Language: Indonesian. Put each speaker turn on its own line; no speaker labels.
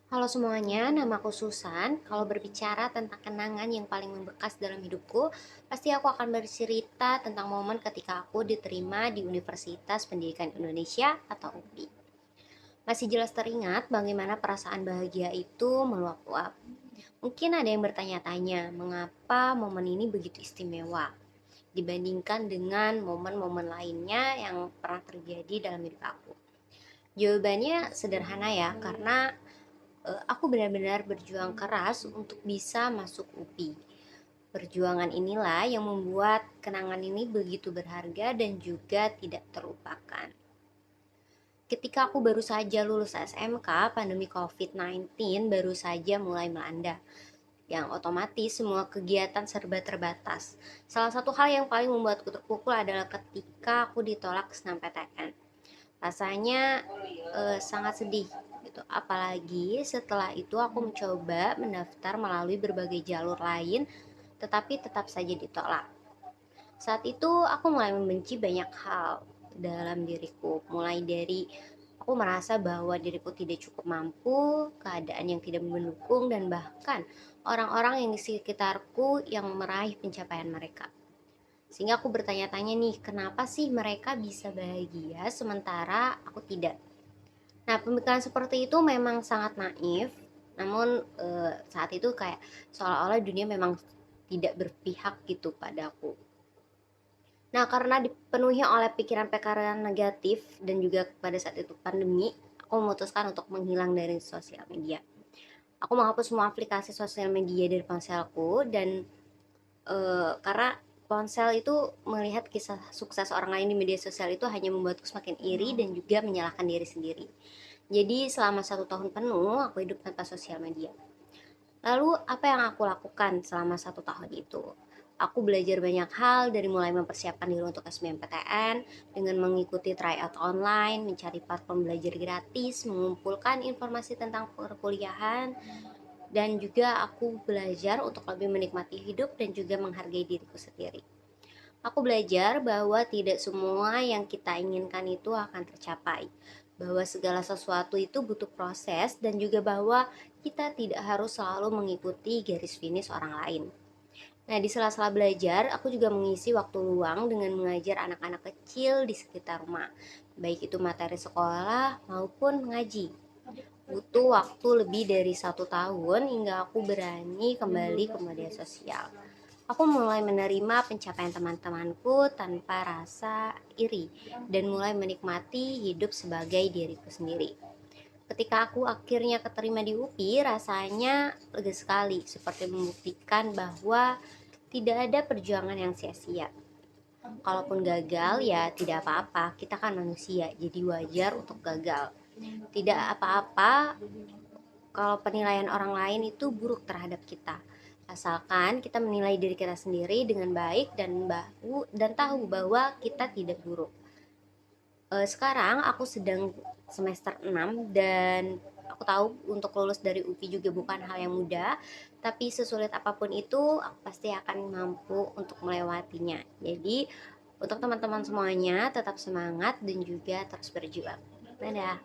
Halo semuanya, namaku Susan. Kalau berbicara tentang kenangan yang paling membekas dalam hidupku, pasti aku akan bercerita tentang momen ketika aku diterima di Universitas Pendidikan Indonesia atau UPI. Masih jelas teringat bagaimana perasaan bahagia itu meluap-luap. Mungkin ada yang bertanya-tanya, mengapa momen ini begitu istimewa dibandingkan dengan momen-momen lainnya yang pernah terjadi dalam hidup aku. Jawabannya sederhana ya, karena aku benar-benar berjuang keras untuk bisa masuk UPI. Perjuangan inilah yang membuat kenangan ini begitu berharga dan juga tidak terlupakan. Ketika aku baru saja lulus SMK, pandemi COVID-19 baru saja mulai melanda, yang otomatis semua kegiatan serba terbatas. Salah satu hal yang paling membuatku terpukul adalah ketika aku ditolak SNMPTN. Rasanya sangat sedih gitu. Apalagi setelah itu aku mencoba mendaftar melalui berbagai jalur lain, tetapi tetap saja ditolak. Saat itu aku mulai membenci banyak hal dalam diriku, mulai dari aku merasa bahwa diriku tidak cukup mampu, keadaan yang tidak mendukung, dan bahkan orang-orang yang di sekitarku yang meraih pencapaian mereka. Sehingga aku bertanya-tanya nih, kenapa sih mereka bisa bahagia sementara aku tidak? Nah, pemikiran seperti itu memang sangat naif, namun saat itu kayak seolah-olah dunia memang tidak berpihak gitu padaku. Nah, karena dipenuhi oleh pikiran-pikiran negatif dan juga pada saat itu pandemi, aku memutuskan untuk menghilang dari sosial media. Aku menghapus semua aplikasi sosial media dari ponselku dan karena ponsel itu melihat kisah sukses orang lain di media sosial itu hanya membuatku semakin iri dan juga menyalahkan diri sendiri. Jadi selama 1 tahun penuh aku hidup tanpa sosial media. Lalu apa yang aku lakukan selama 1 tahun itu? Aku belajar banyak hal dari mulai mempersiapkan diri untuk SBMPTN dengan mengikuti tryout online, mencari platform belajar gratis, mengumpulkan informasi tentang perkuliahan, dan juga aku belajar untuk lebih menikmati hidup dan juga menghargai diriku sendiri. Aku belajar bahwa tidak semua yang kita inginkan itu akan tercapai, bahwa segala sesuatu itu butuh proses, dan juga bahwa kita tidak harus selalu mengikuti garis finish orang lain. Nah, di sela-sela belajar, aku juga mengisi waktu luang dengan mengajar anak-anak kecil di sekitar rumah, baik itu materi sekolah maupun mengaji. Butuh waktu lebih dari 1 tahun hingga aku berani kembali ke media sosial. Aku mulai menerima pencapaian teman-temanku tanpa rasa iri dan mulai menikmati hidup sebagai diriku sendiri. Ketika aku akhirnya keterima di UPI, rasanya lega sekali, seperti membuktikan bahwa tidak ada perjuangan yang sia-sia. Kalaupun gagal ya tidak apa-apa, kita kan manusia, jadi wajar untuk gagal. Tidak apa-apa kalau penilaian orang lain itu buruk terhadap kita. Asalkan kita menilai diri kita sendiri dengan baik dan tahu bahwa kita tidak buruk. Sekarang aku sedang semester 6 dan aku tahu untuk lulus dari UPI juga bukan hal yang mudah, tapi sesulit apapun itu aku pasti akan mampu untuk melewatinya. Jadi untuk teman-teman semuanya tetap semangat dan juga terus berjuang. Dadah.